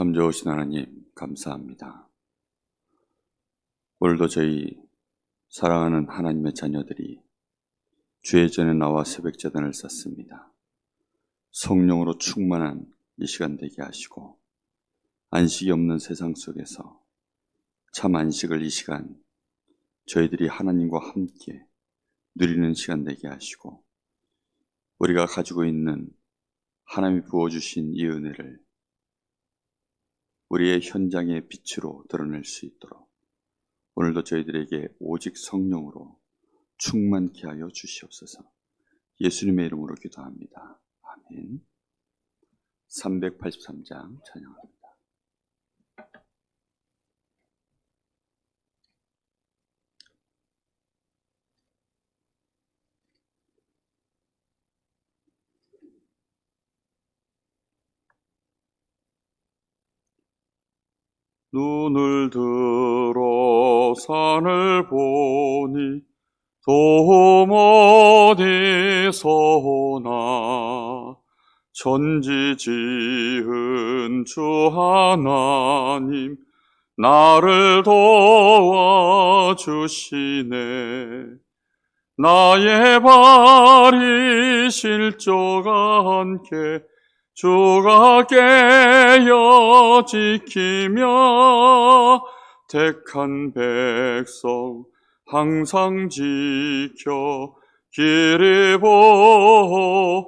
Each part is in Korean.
참 좋으신 하나님 감사합니다. 오늘도 저희 사랑하는 하나님의 자녀들이 주의 전에 나와 새벽제단을 쌓습니다. 성령으로 충만한 이 시간 되게 하시고 안식이 없는 세상 속에서 참 안식을 이 시간 저희들이 하나님과 함께 누리는 시간 되게 하시고 우리가 가지고 있는 하나님이 부어주신 이 은혜를 우리의 현장의 빛으로 드러낼 수 있도록 오늘도 저희들에게 오직 성령으로 충만케 하여 주시옵소서. 예수님의 이름으로 기도합니다. 아멘. 383장 찬양합니다. 눈을 들어 산을 보니 도움 어디서 오나 천지 지은 주 하나님 나를 도와주시네. 나의 발이 실족하 않게 주가 깨어 지키며 택한 백성 항상 지켜 길을 보호하시네.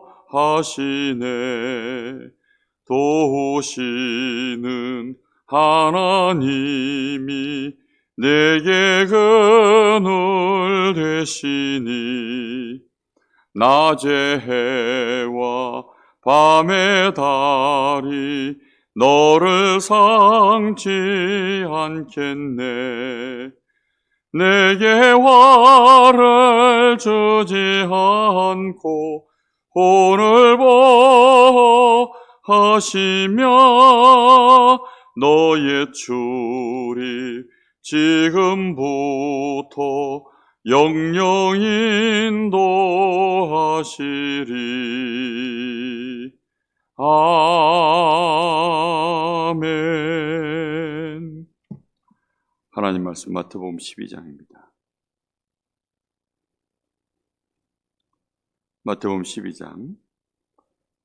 도우시는 하나님이 내게 그늘 되시니 낮의 해와 밤의 달이 너를 상지 않겠네. 내게 화를 주지 않고 혼을 보호하시며 너의 출입 지금부터 영영 인도하시리. 아멘. 하나님 말씀 마태복음 12장입니다. 마태복음 12장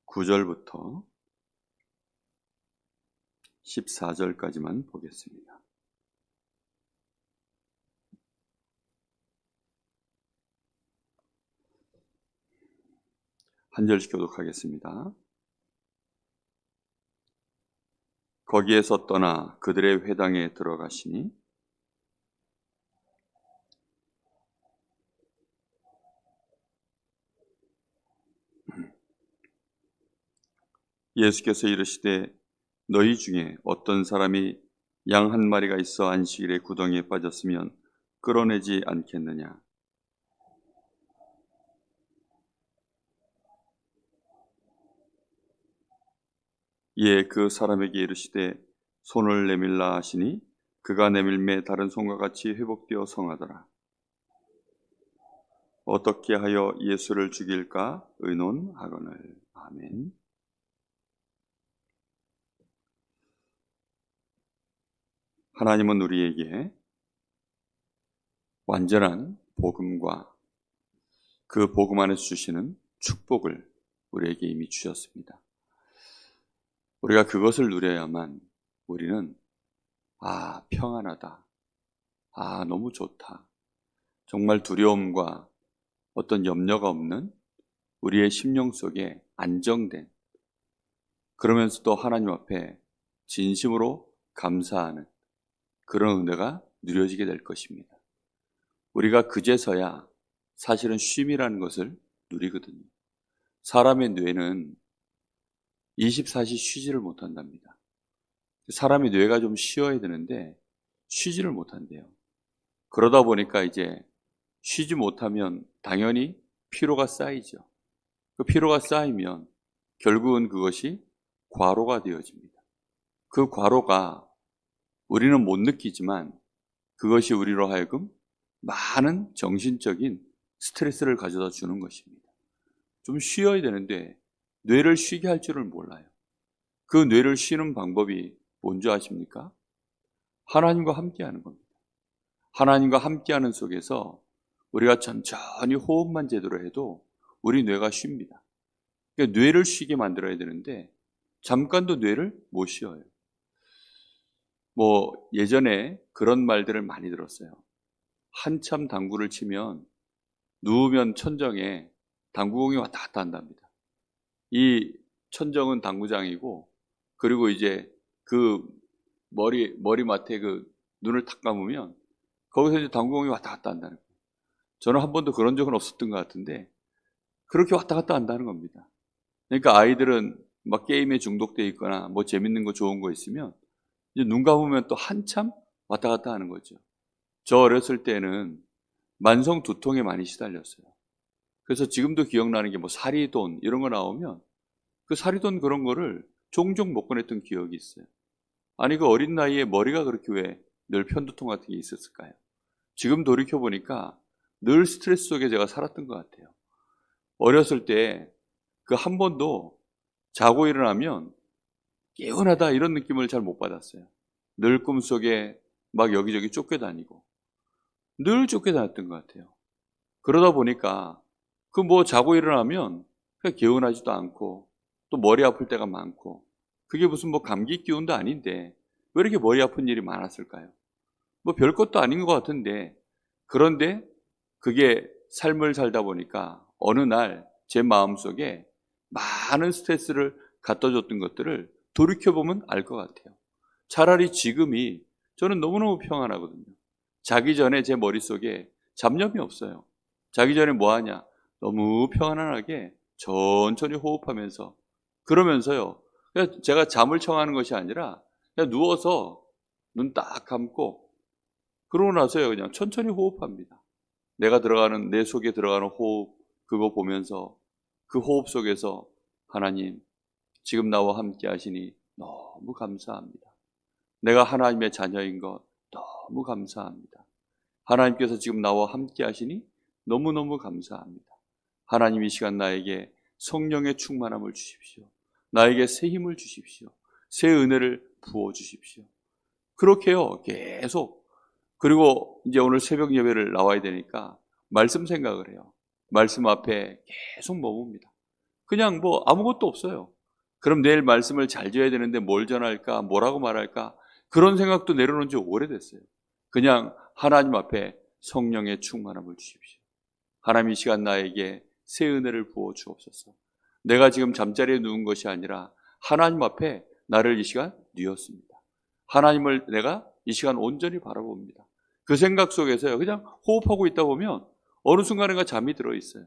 9절부터 14절까지만 보겠습니다. 한 절씩 교독하겠습니다. 거기에서 떠나 그들의 회당에 들어가시니 예수께서 이르시되 너희 중에 어떤 사람이 양 한 마리가 있어 안식일에 구덩이에 빠졌으면 끌어내지 않겠느냐. 이에 그 사람에게 이르시되 손을 내밀라 하시니 그가 내밀매 다른 손과 같이 회복되어 성하더라. 어떻게 하여 예수를 죽일까 의논하거늘. 아멘. 하나님은 우리에게 완전한 복음과 그 복음 안에서 주시는 축복을 우리에게 이미 주셨습니다. 우리가 그것을 누려야만 우리는 평안하다, 너무 좋다, 정말 두려움과 어떤 염려가 없는 우리의 심령 속에 안정된, 그러면서도 하나님 앞에 진심으로 감사하는 그런 은혜가 누려지게 될 것입니다. 우리가 그제서야 사실은 쉼이라는 것을 누리거든요. 사람의 뇌는 24시 쉬지를 못한답니다. 사람의 뇌가 좀 쉬어야 되는데 쉬지를 못한대요. 그러다 보니까 이제 쉬지 못하면 당연히 피로가 쌓이죠. 그 피로가 쌓이면 결국은 그것이 과로가 되어집니다. 그 과로가 우리는 못 느끼지만 그것이 우리로 하여금 많은 정신적인 스트레스를 가져다 주는 것입니다. 좀 쉬어야 되는데 뇌를 쉬게 할 줄을 몰라요. 그 뇌를 쉬는 방법이 뭔지 아십니까? 하나님과 함께하는 겁니다. 하나님과 함께하는 속에서 우리가 천천히 호흡만 제대로 해도 우리 뇌가 쉽니다. 그러니까 뇌를 쉬게 만들어야 되는데 잠깐도 뇌를 못 쉬어요. 예전에 그런 말들을 많이 들었어요. 한참 당구를 치면 누우면 천정에 당구공이 왔다 갔다 한답니다. 이 천정은 당구장이고, 그리고 이제 그 머리맡에 그 눈을 탁 감으면 거기서 이제 당구공이 왔다 갔다 한다는 거예요. 저는 한 번도 그런 적은 없었던 것 같은데 그렇게 왔다 갔다 한다는 겁니다. 그러니까 아이들은 막 게임에 중독돼 있거나 재밌는 거 좋은 거 있으면 이제 눈 감으면 또 한참 왔다 갔다 하는 거죠. 저 어렸을 때는 만성 두통에 많이 시달렸어요. 그래서 지금도 기억나는 게 사리돈 이런 거 나오면 그 사리돈 그런 거를 종종 먹곤 했던 기억이 있어요. 아니 그 어린 나이에 머리가 그렇게 왜 늘 편두통 같은 게 있었을까요? 지금 돌이켜보니까 늘 스트레스 속에 제가 살았던 것 같아요. 어렸을 때 그 한 번도 자고 일어나면 개운하다 이런 느낌을 잘 못 받았어요. 늘 꿈속에 막 여기저기 쫓겨다니고 늘 쫓겨다녔던 것 같아요. 그러다 보니까 자고 일어나면 그냥 개운하지도 않고 또 머리 아플 때가 많고, 그게 무슨 감기 기운도 아닌데 왜 이렇게 머리 아픈 일이 많았을까요? 별것도 아닌 것 같은데, 그런데 그게 삶을 살다 보니까 어느 날 제 마음속에 많은 스트레스를 갖다 줬던 것들을 돌이켜보면 알 것 같아요. 차라리 지금이 저는 너무너무 평안하거든요. 자기 전에 제 머릿속에 잡념이 없어요. 자기 전에 뭐 하냐? 너무 평안하게 천천히 호흡하면서, 그러면서요, 그냥 제가 잠을 청하는 것이 아니라 그냥 누워서 눈 딱 감고 그러고 나서요 그냥 천천히 호흡합니다. 내 속에 들어가는 호흡, 그거 보면서 그 호흡 속에서 하나님, 지금 나와 함께 하시니 너무 감사합니다. 내가 하나님의 자녀인 것 너무 감사합니다. 하나님께서 지금 나와 함께 하시니 너무너무 감사합니다. 하나님, 이 시간 나에게 성령의 충만함을 주십시오. 나에게 새 힘을 주십시오. 새 은혜를 부어주십시오. 그렇게요 계속. 그리고 이제 오늘 새벽 예배를 나와야 되니까 말씀 생각을 해요. 말씀 앞에 계속 머뭅니다. 그냥 아무것도 없어요. 그럼 내일 말씀을 잘 줘야 되는데 뭘 전할까, 뭐라고 말할까, 그런 생각도 내려놓은 지 오래됐어요. 그냥 하나님 앞에 성령의 충만함을 주십시오. 하나님, 이 시간 나에게 새 은혜를 부어 주옵소서. 내가 지금 잠자리에 누운 것이 아니라 하나님 앞에 나를 이 시간 뉘었습니다. 하나님을 내가 이 시간 온전히 바라봅니다. 그 생각 속에서요 그냥 호흡하고 있다 보면 어느 순간에가 잠이 들어있어요.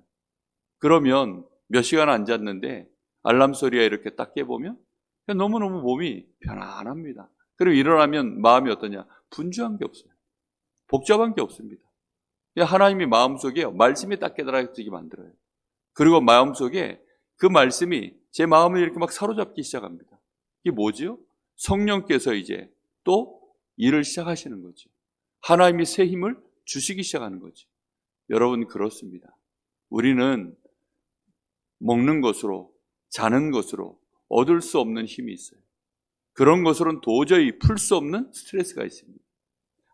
그러면 몇 시간 앉았는데 알람 소리가 이렇게 딱 깨보면 너무너무 몸이 편안합니다. 그리고 일어나면 마음이 어떠냐? 분주한 게 없어요. 복잡한 게 없습니다. 하나님이 마음속에 말씀이 딱 깨달아지게 만들어요. 그리고 마음속에 그 말씀이 제 마음을 이렇게 막 사로잡기 시작합니다. 이게 뭐지요? 성령께서 이제 또 일을 시작하시는 거죠. 하나님이 새 힘을 주시기 시작하는 거죠. 여러분, 그렇습니다. 우리는 먹는 것으로, 자는 것으로 얻을 수 없는 힘이 있어요. 그런 것으로는 도저히 풀 수 없는 스트레스가 있습니다.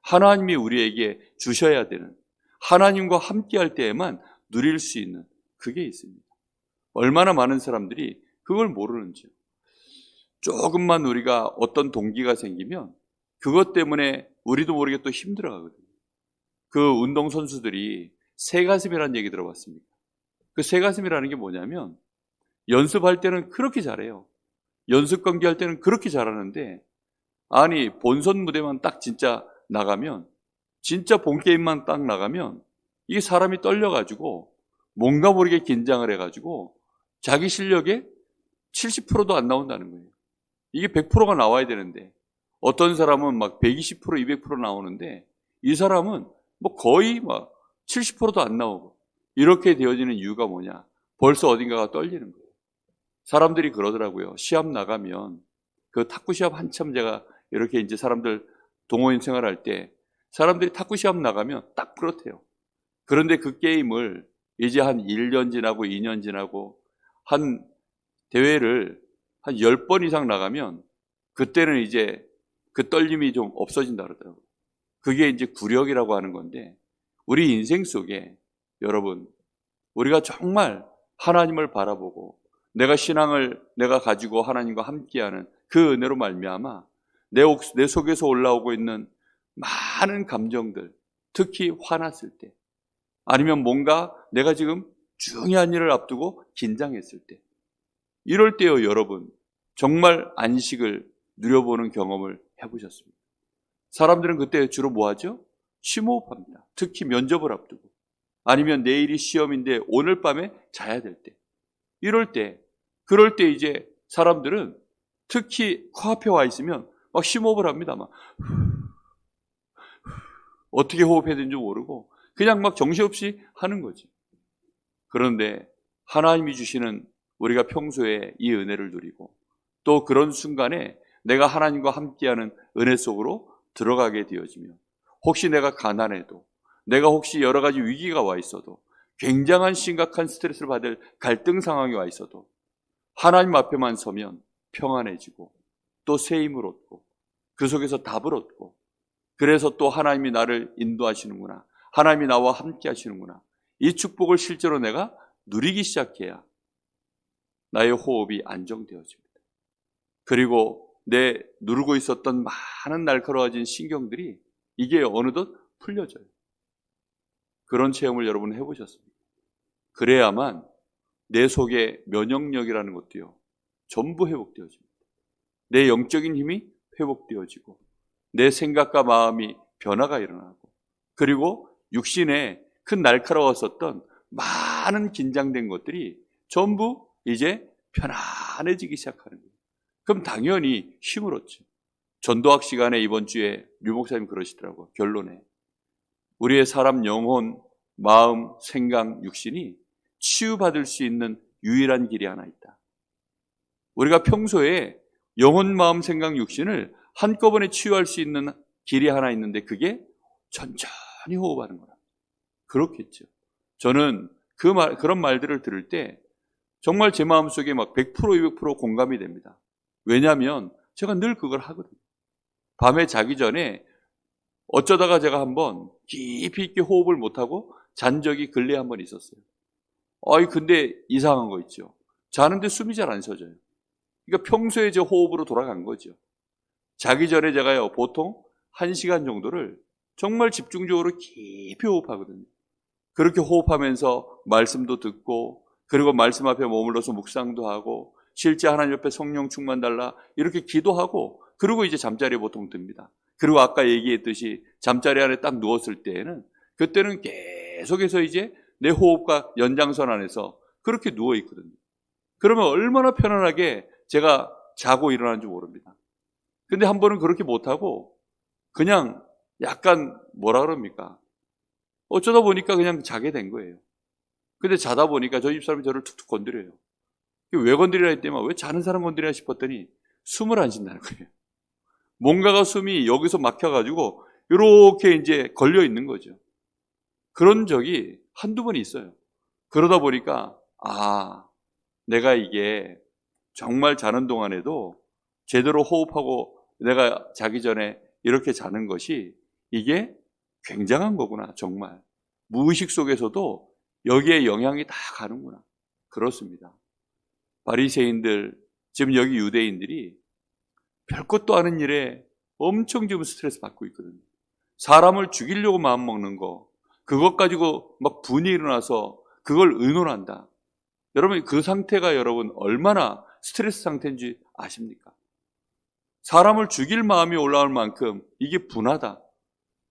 하나님이 우리에게 주셔야 되는, 하나님과 함께할 때에만 누릴 수 있는 그게 있습니다. 얼마나 많은 사람들이 그걸 모르는지요. 조금만 우리가 어떤 동기가 생기면 그것 때문에 우리도 모르게 또 힘들어하거든요. 그 운동선수들이 새가슴이라는 얘기 들어봤습니까? 그 새가슴이라는 게 뭐냐면 연습할 때는 그렇게 잘해요. 연습 경기 할 때는 그렇게 잘하는데, 아니 본선 무대만 딱 진짜 나가면, 진짜 본게임만 딱 나가면 이게 사람이 떨려가지고 뭔가 모르게 긴장을 해가지고 자기 실력의 70%도 안 나온다는 거예요. 이게 100%가 나와야 되는데 어떤 사람은 막 120%, 200% 나오는데 이 사람은 거의 70%도 안 나오고, 이렇게 되어지는 이유가 뭐냐? 벌써 어딘가가 떨리는 거예요. 사람들이 그러더라고요. 시합 나가면, 그 탁구 시합 한참 제가 이렇게 이제 사람들 동호인 생활할 때 사람들이 탁구 시합 나가면 딱 그렇대요. 그런데 그 게임을 이제 한 1년 지나고 2년 지나고 한 대회를 한 10번 이상 나가면 그때는 이제 그 떨림이 좀 없어진다 그러더라고요. 그게 이제 구력이라고 하는 건데, 우리 인생 속에 여러분, 우리가 정말 하나님을 바라보고 내가 신앙을 내가 가지고 하나님과 함께하는 그 은혜로 말미암아 내 속에서 올라오고 있는 많은 감정들, 특히 화났을 때, 아니면 뭔가 내가 지금 중요한 일을 앞두고 긴장했을 때, 이럴 때요 여러분, 정말 안식을 누려보는 경험을 해보셨습니다. 사람들은 그때 주로 뭐 하죠? 심호흡합니다. 특히 면접을 앞두고, 아니면 내일이 시험인데 오늘 밤에 자야 될 때, 그럴 때 이제 사람들은 특히 코앞에 와 있으면 막 심호흡을 합니다. 막 어떻게 호흡해야 되는지 모르고 그냥 막 정신없이 하는 거지. 그런데 하나님이 주시는 우리가 평소에 이 은혜를 누리고 또 그런 순간에 내가 하나님과 함께하는 은혜 속으로 들어가게 되어지면, 혹시 내가 가난해도, 내가 혹시 여러 가지 위기가 와 있어도, 굉장한 심각한 스트레스를 받을 갈등 상황이 와 있어도 하나님 앞에만 서면 평안해지고 또 새 힘을 얻고 그 속에서 답을 얻고, 그래서 또 하나님이 나를 인도하시는구나, 하나님이 나와 함께 하시는구나, 이 축복을 실제로 내가 누리기 시작해야 나의 호흡이 안정되어집니다. 그리고 내 누르고 있었던 많은 날카로워진 신경들이 이게 어느덧 풀려져요. 그런 체험을 여러분 해보셨습니까? 그래야만 내 속에 면역력이라는 것도요 전부 회복되어집니다. 내 영적인 힘이 회복되어지고 내 생각과 마음이 변화가 일어나고, 그리고 육신에 큰 날카로웠었던 많은 긴장된 것들이 전부 이제 편안해지기 시작하는 거예요. 그럼 당연히 힘을 얻죠. 전도학 시간에 이번 주에 류 목사님 그러시더라고요. 결론에 우리의 사람 영혼, 마음, 생각, 육신이 치유받을 수 있는 유일한 길이 하나 있다. 우리가 평소에 영혼, 마음, 생각, 육신을 한꺼번에 치유할 수 있는 길이 하나 있는데 그게 천천히 호흡하는 거라. 그렇겠죠. 저는 그런 말들을 들을 때 정말 제 마음속에 막 100%, 200% 공감이 됩니다. 왜냐하면 제가 늘 그걸 하거든요. 밤에 자기 전에 어쩌다가 제가 한번 깊이 있게 호흡을 못하고 잔 적이 근래에 한번 있었어요. 근데 이상한 거 있죠. 자는데 숨이 잘 안 쉬어져요. 그러니까 평소에 제 호흡으로 돌아간 거죠. 자기 전에 제가요 보통 1시간 정도를 정말 집중적으로 깊이 호흡하거든요. 그렇게 호흡하면서 말씀도 듣고, 그리고 말씀 앞에 머물러서 묵상도 하고, 실제 하나님 옆에 성령 충만 달라 이렇게 기도하고, 그리고 이제 잠자리에 보통 듭니다. 그리고 아까 얘기했듯이 잠자리 안에 딱 누웠을 때에는, 그때는 계속해서 이제 내 호흡과 연장선 안에서 그렇게 누워 있거든요. 그러면 얼마나 편안하게 제가 자고 일어나는지 모릅니다. 근데 한 번은 그렇게 못하고 그냥 약간 뭐라 그럽니까? 어쩌다 보니까 그냥 자게 된 거예요. 근데 자다 보니까 저희 집사람이 저를 툭툭 건드려요. 왜 건드리라 했더니 왜 자는 사람 건드리나 싶었더니 숨을 안 쉰다는 거예요. 뭔가가 숨이 여기서 막혀가지고 이렇게 이제 걸려 있는 거죠. 그런 적이 한두 번 있어요. 그러다 보니까 내가 이게 정말 자는 동안에도 제대로 호흡하고 내가 자기 전에 이렇게 자는 것이 이게 굉장한 거구나. 정말 무의식 속에서도 여기에 영향이 다 가는구나. 그렇습니다. 바리새인들, 지금 여기 유대인들이 별것도 아닌 일에 엄청 지금 스트레스 받고 있거든요. 사람을 죽이려고 마음먹는 거, 그것 가지고 막 분이 일어나서 그걸 의논한다. 여러분 그 상태가 여러분 얼마나 스트레스 상태인지 아십니까? 사람을 죽일 마음이 올라올 만큼 이게 분하다.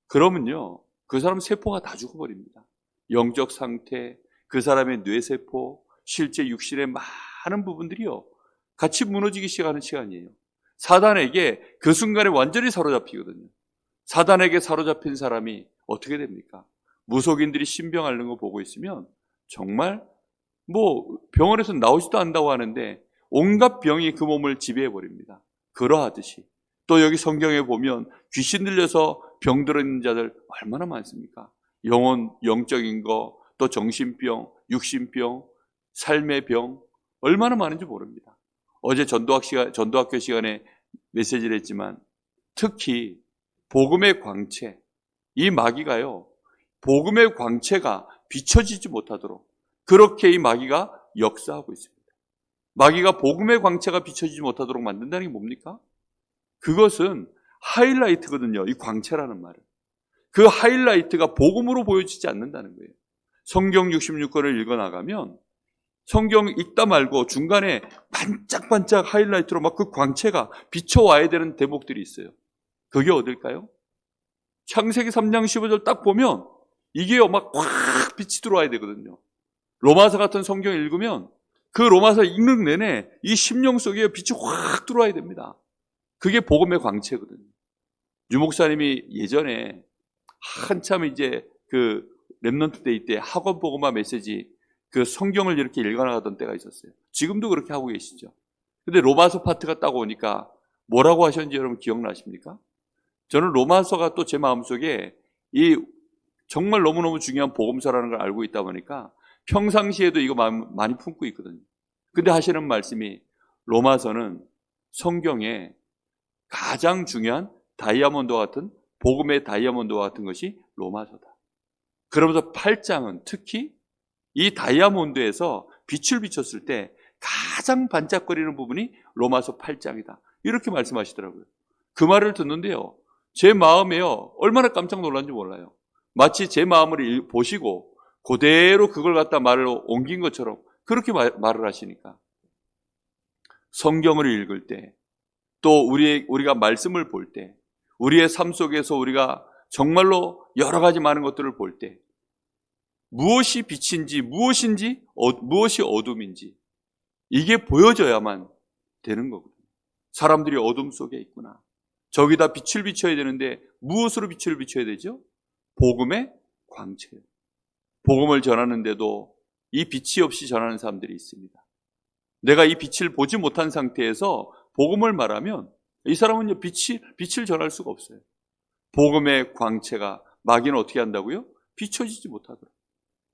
그러면요 그 사람 세포가 다 죽어버립니다. 영적 상태, 그 사람의 뇌세포, 실제 육신의 많은 부분들이요 같이 무너지기 시작하는 시간이에요. 사단에게 그 순간에 완전히 사로잡히거든요. 사단에게 사로잡힌 사람이 어떻게 됩니까? 무속인들이 신병 앓는 거 보고 있으면 정말 병원에서 나오지도 않는다고 하는데 온갖 병이 그 몸을 지배해버립니다. 그러하듯이 또 여기 성경에 보면 귀신 들려서 병들은 자들 얼마나 많습니까? 영적인 거, 또 정신병, 육신병, 삶의 병 얼마나 많은지 모릅니다. 어제 전도학교 시간에 메시지를 했지만 특히 복음의 광채, 이 마귀가요, 복음의 광채가 비춰지지 못하도록 그렇게 이 마귀가 역사하고 있습니다. 마귀가 복음의 광채가 비춰지지 못하도록 만든다는 게 뭡니까? 그것은 하이라이트거든요. 이 광채라는 말은. 그 하이라이트가 복음으로 보여지지 않는다는 거예요. 성경 66권을 읽어나가면 성경 읽다 말고 중간에 반짝반짝 하이라이트로 막 그 광채가 비춰와야 되는 대목들이 있어요. 그게 어딜까요? 창세기 3장 15절 딱 보면 이게요, 막 확 빛이 들어와야 되거든요. 로마서 같은 성경 읽으면 그 로마서 읽는 내내 이 심령 속에 빛이 확 들어와야 됩니다. 그게 복음의 광채거든요. 유 목사님이 예전에 한참 이제 그 렘넌트 데이 때 학원 복음화 메시지 그 성경을 이렇게 읽어나가던 때가 있었어요. 지금도 그렇게 하고 계시죠. 근데 로마서 파트가 딱 오니까 뭐라고 하셨는지 여러분 기억나십니까? 저는 로마서가 또 제 마음속에 이 정말 너무너무 중요한 복음서라는 걸 알고 있다 보니까 평상시에도 이거 많이 품고 있거든요. 근데 하시는 말씀이 로마서는 성경에 가장 중요한 다이아몬드와 같은 복음의 다이아몬드와 같은 것이 로마서다. 그러면서 8장은 특히 이 다이아몬드에서 빛을 비췄을 때 가장 반짝거리는 부분이 로마서 8장이다. 이렇게 말씀하시더라고요. 그 말을 듣는데요, 제 마음에요, 얼마나 깜짝 놀랐는지 몰라요. 마치 제 마음을 보시고 그대로 그걸 갖다 말을 옮긴 것처럼 그렇게 말을 하시니까 성경을 읽을 때, 또 우리가 말씀을 볼 때, 우리의 삶 속에서 우리가 정말로 여러 가지 많은 것들을 볼 때 무엇이 빛인지 무엇이 어둠인지 이게 보여져야만 되는 거거든요. 사람들이 어둠 속에 있구나. 저기다 빛을 비춰야 되는데 무엇으로 빛을 비춰야 되죠? 복음의 광채요. 복음을 전하는데도 이 빛이 없이 전하는 사람들이 있습니다. 내가 이 빛을 보지 못한 상태에서 복음을 말하면 이 사람은 빛을 전할 수가 없어요. 복음의 광채가 마귀는 어떻게 한다고요? 비춰지지 못하더라고요.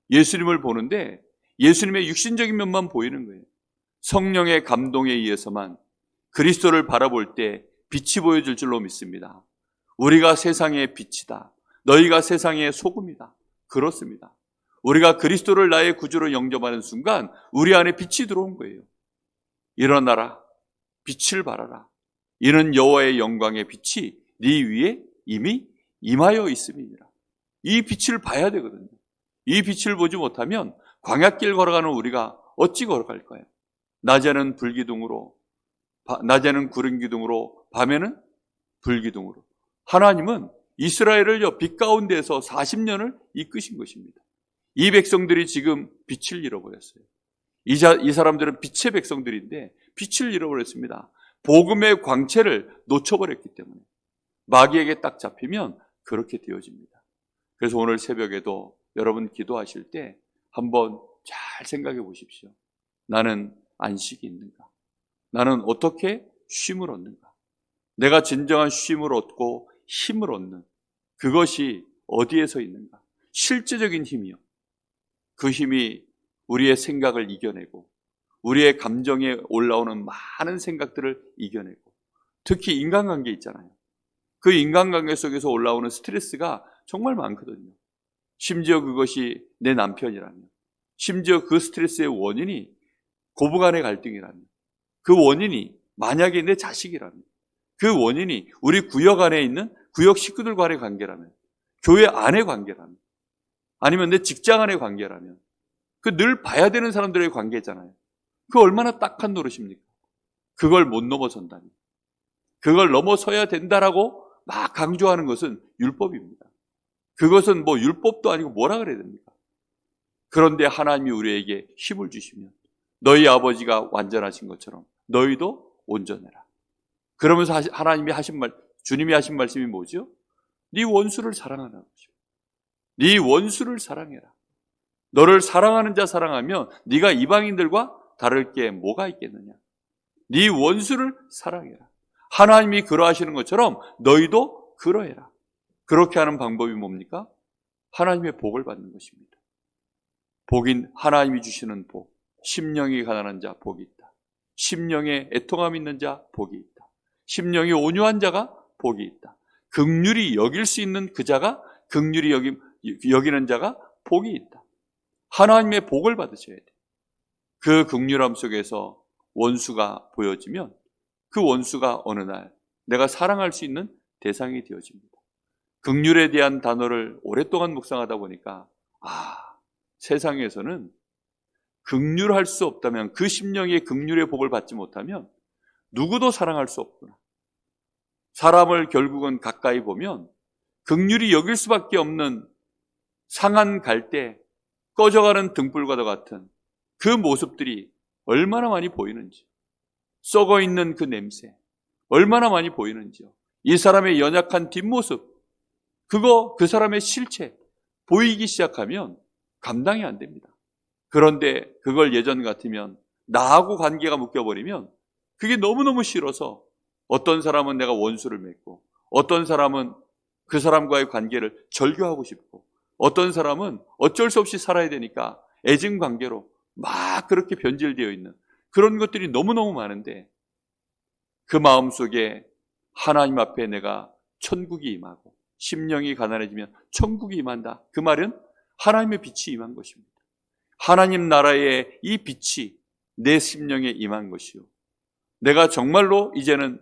예수님을 보는데 예수님의 육신적인 면만 보이는 거예요. 성령의 감동에 의해서만 그리스도를 바라볼 때 빛이 보여질 줄로 믿습니다. 우리가 세상의 빛이다. 너희가 세상의 소금이다. 그렇습니다. 우리가 그리스도를 나의 구주로 영접하는 순간 우리 안에 빛이 들어온 거예요. 일어나라. 빛을 발하라. 이는 여호와의 영광의 빛이 네 위에 이미 임하여 있음이니라. 이 빛을 봐야 되거든요. 이 빛을 보지 못하면 광야길 걸어가는 우리가 어찌 걸어갈까요? 낮에는 불기둥으로, 낮에는 구름 기둥으로, 밤에는 불기둥으로. 하나님은 이스라엘을 빛 가운데에서 40년을 이끄신 것입니다. 이 백성들이 지금 빛을 잃어버렸어요. 이 사람들은 빛의 백성들인데 빛을 잃어버렸습니다. 복음의 광채를 놓쳐버렸기 때문에 마귀에게 딱 잡히면 그렇게 되어집니다. 그래서 오늘 새벽에도 여러분 기도하실 때 한번 잘 생각해 보십시오. 나는 안식이 있는가? 나는 어떻게 쉼을 얻는가? 내가 진정한 쉼을 얻고 힘을 얻는 그것이 어디에서 있는가? 실제적인 힘이요. 그 힘이 우리의 생각을 이겨내고 우리의 감정에 올라오는 많은 생각들을 이겨내고 특히 인간관계 있잖아요. 그 인간관계 속에서 올라오는 스트레스가 정말 많거든요. 심지어 그것이 내 남편이라면, 심지어 그 스트레스의 원인이 고부간의 갈등이라면, 그 원인이 만약에 내 자식이라면, 그 원인이 우리 구역 안에 있는 구역 식구들 간의 관계라면, 교회 안의 관계라면, 아니면 내 직장 안의 관계라면, 그 늘 봐야 되는 사람들의 관계잖아요. 그 얼마나 딱한 노릇입니까? 그걸 못 넘어선다니. 그걸 넘어서야 된다라고 막 강조하는 것은 율법입니다. 그것은 뭐 율법도 아니고 뭐라 그래야 됩니까? 그런데 하나님이 우리에게 힘을 주시면 너희 아버지가 완전하신 것처럼 너희도 온전해라. 그러면서 주님이 하신 말씀이 뭐죠? 네 원수를 사랑하라는 것입니다. 네 원수를 사랑해라. 너를 사랑하는 자 사랑하면 네가 이방인들과 다를 게 뭐가 있겠느냐? 네 원수를 사랑해라. 하나님이 그러하시는 것처럼 너희도 그러해라. 그렇게 하는 방법이 뭡니까? 하나님의 복을 받는 것입니다. 복인 하나님이 주시는 복. 심령이 가난한 자 복이 있다. 심령에 애통함 있는 자 복이 있다. 심령이 온유한 자가 복이 있다. 긍휼히 여길 수 있는 그 자가, 긍휼히 여기는 자가 복이 있다. 하나님의 복을 받으셔야 돼요. 그 긍휼함 속에서 원수가 보여지면 그 원수가 어느 날 내가 사랑할 수 있는 대상이 되어집니다. 긍휼에 대한 단어를 오랫동안 묵상하다 보니까 세상에서는 긍휼할 수 없다면, 그 심령의 긍휼의 복을 받지 못하면 누구도 사랑할 수 없구나. 사람을 결국은 가까이 보면 긍휼히 여길 수밖에 없는 상한 갈대, 꺼져가는 등불과도 같은 그 모습들이 얼마나 많이 보이는지, 썩어 있는 그 냄새 얼마나 많이 보이는지요. 이 사람의 연약한 뒷모습, 그 사람의 실체 보이기 시작하면 감당이 안 됩니다. 그런데 그걸 예전 같으면 나하고 관계가 묶여버리면 그게 너무너무 싫어서 어떤 사람은 내가 원수를 맺고, 어떤 사람은 그 사람과의 관계를 절교하고 싶고, 어떤 사람은 어쩔 수 없이 살아야 되니까 애증관계로 막 그렇게 변질되어 있는 그런 것들이 너무너무 많은데, 그 마음속에 하나님 앞에 내가 천국이 임하고 심령이 가난해지면 천국이 임한다. 그 말은 하나님의 빛이 임한 것입니다. 하나님 나라의 이 빛이 내 심령에 임한 것이요, 내가 정말로 이제는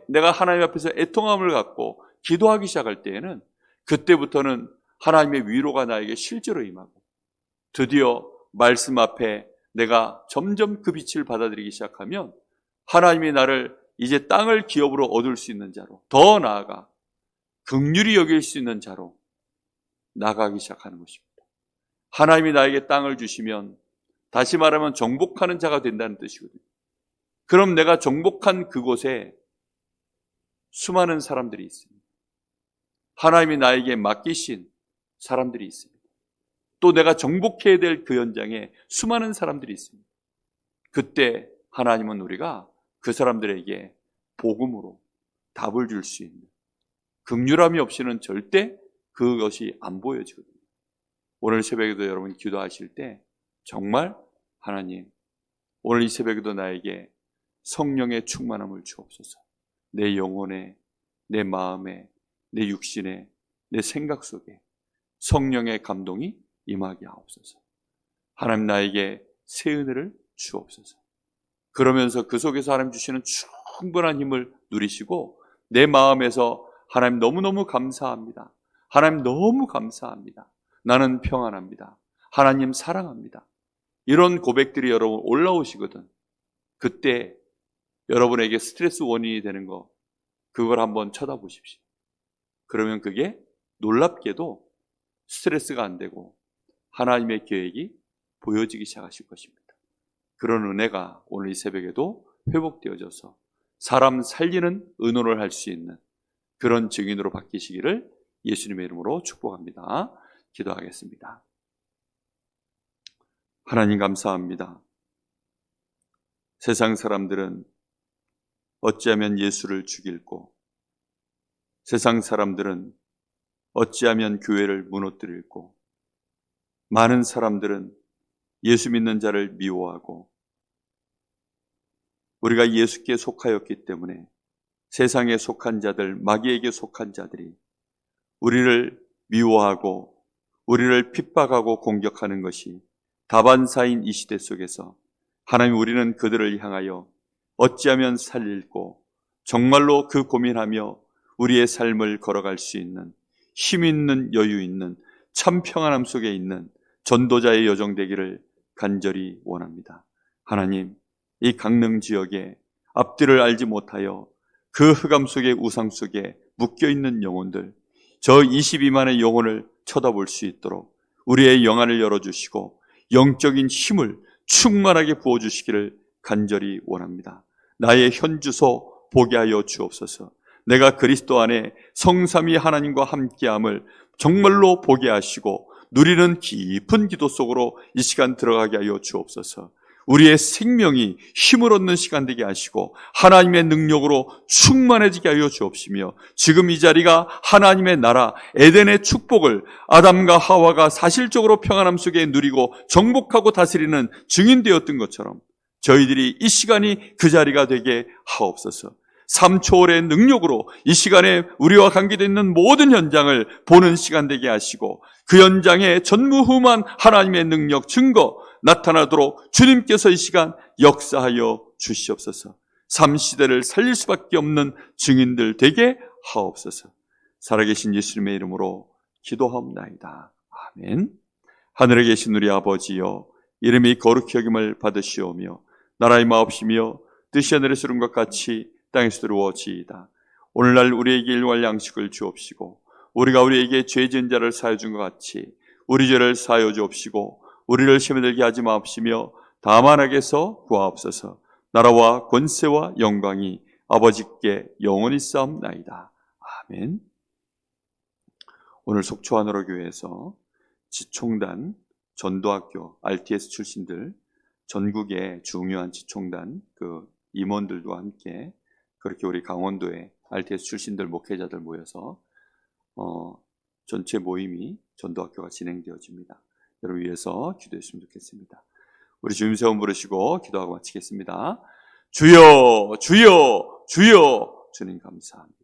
내가 하나님 앞에서 애통함을 갖고 기도하기 시작할 때에는, 그때부터는 하나님의 위로가 나에게 실제로 임하고, 드디어 말씀 앞에 내가 점점 그 빛을 받아들이기 시작하면 하나님이 나를 이제 땅을 기업으로 얻을 수 있는 자로, 더 나아가 긍휼히 여길 수 있는 자로 나가기 시작하는 것입니다. 하나님이 나에게 땅을 주시면 다시 말하면 정복하는 자가 된다는 뜻이거든요. 그럼 내가 정복한 그곳에 수많은 사람들이 있습니다. 하나님이 나에게 맡기신 사람들이 있습니다. 또 내가 정복해야 될 그 현장에 수많은 사람들이 있습니다. 그때 하나님은 우리가 그 사람들에게 복음으로 답을 줄 수 있는, 긍휼함이 없이는 절대 그것이 안 보여지거든요. 오늘 새벽에도 여러분 기도하실 때 정말 하나님, 오늘 이 새벽에도 나에게 성령의 충만함을 주옵소서. 내 영혼에, 내 마음에, 내 육신에, 내 생각 속에 성령의 감동이 임하게 하옵소서. 하나님 나에게 새 은혜를 주옵소서. 그러면서 그 속에서 하나님 주시는 충분한 힘을 누리시고, 내 마음에서 하나님 너무너무 감사합니다. 하나님 너무 감사합니다. 나는 평안합니다. 하나님 사랑합니다. 이런 고백들이 여러분 올라오시거든. 그때 여러분에게 스트레스 원인이 되는 거, 그걸 한번 쳐다보십시오. 그러면 그게 놀랍게도 스트레스가 안 되고 하나님의 계획이 보여지기 시작하실 것입니다. 그런 은혜가 오늘 이 새벽에도 회복되어져서 사람 살리는 의논을 할 수 있는 그런 증인으로 바뀌시기를 예수님의 이름으로 축복합니다. 기도하겠습니다. 하나님 감사합니다. 세상 사람들은 어찌하면 예수를 죽일고, 세상 사람들은 어찌하면 교회를 무너뜨릴고, 많은 사람들은 예수 믿는 자를 미워하고, 우리가 예수께 속하였기 때문에 세상에 속한 자들, 마귀에게 속한 자들이 우리를 미워하고 우리를 핍박하고 공격하는 것이 다반사인 이 시대 속에서, 하나님, 우리는 그들을 향하여 어찌하면 살릴고 정말로 그 고민하며 우리의 삶을 걸어갈 수 있는 힘 있는, 여유 있는, 참 평안함 속에 있는 전도자의 여정 되기를 간절히 원합니다. 하나님, 이 강릉 지역에 앞뒤를 알지 못하여 그 흑암 속에, 우상 속에 묶여있는 영혼들, 저 22만의 영혼을 쳐다볼 수 있도록 우리의 영안을 열어주시고 영적인 힘을 충만하게 부어주시기를 간절히 원합니다. 나의 현주소 보게 하여 주옵소서. 내가 그리스도 안에 성삼위 하나님과 함께함을 정말로 보게 하시고 누리는 깊은 기도 속으로 이 시간 들어가게 하여 주옵소서. 우리의 생명이 힘을 얻는 시간 되게 하시고 하나님의 능력으로 충만해지게 하여 주옵시며, 지금 이 자리가 하나님의 나라 에덴의 축복을 아담과 하와가 사실적으로 평안함 속에 누리고 정복하고 다스리는 증인되었던 것처럼 저희들이 이 시간이 그 자리가 되게 하옵소서. 3초월의 능력으로 이 시간에 우리와 관계되어 있는 모든 현장을 보는 시간 되게 하시고 그 현장에 전무후무한 하나님의 능력 증거 나타나도록 주님께서 이 시간 역사하여 주시옵소서. 삶 시대를 살릴 수밖에 없는 증인들 되게 하옵소서. 살아계신 예수님의 이름으로 기도하옵나이다. 아멘. 하늘에 계신 우리 아버지여, 이름이 거룩히 여김을 받으시오며 나라의 마옵시며 뜻이 하늘에서 이룬 것 같이 땅에서 이루어지이다. 오늘날 우리에게 일용할 양식을 주옵시고 우리가 우리에게 죄 지은 자를 사하여 준 것 같이 우리 죄를 사하여 주옵시고 우리를 시험에 들게 하지 마옵시며 다만 악에서 구하옵소서. 나라와 권세와 영광이 아버지께 영원히 싸움나이다. 아멘. 오늘 속초하늘호 교회에서 지총단, 전도학교, RTS 출신들, 전국의 중요한 지총단 그 임원들과 함께 그렇게 우리 강원도의 RTS 출신들 목회자들 모여서 전체 모임이 전도학교가 진행되어집니다. 여러분 위해서 기도했으면 좋겠습니다. 우리 주님 세움 부르시고 기도하고 마치겠습니다. 주여 주여 주여 주님 감사합니다.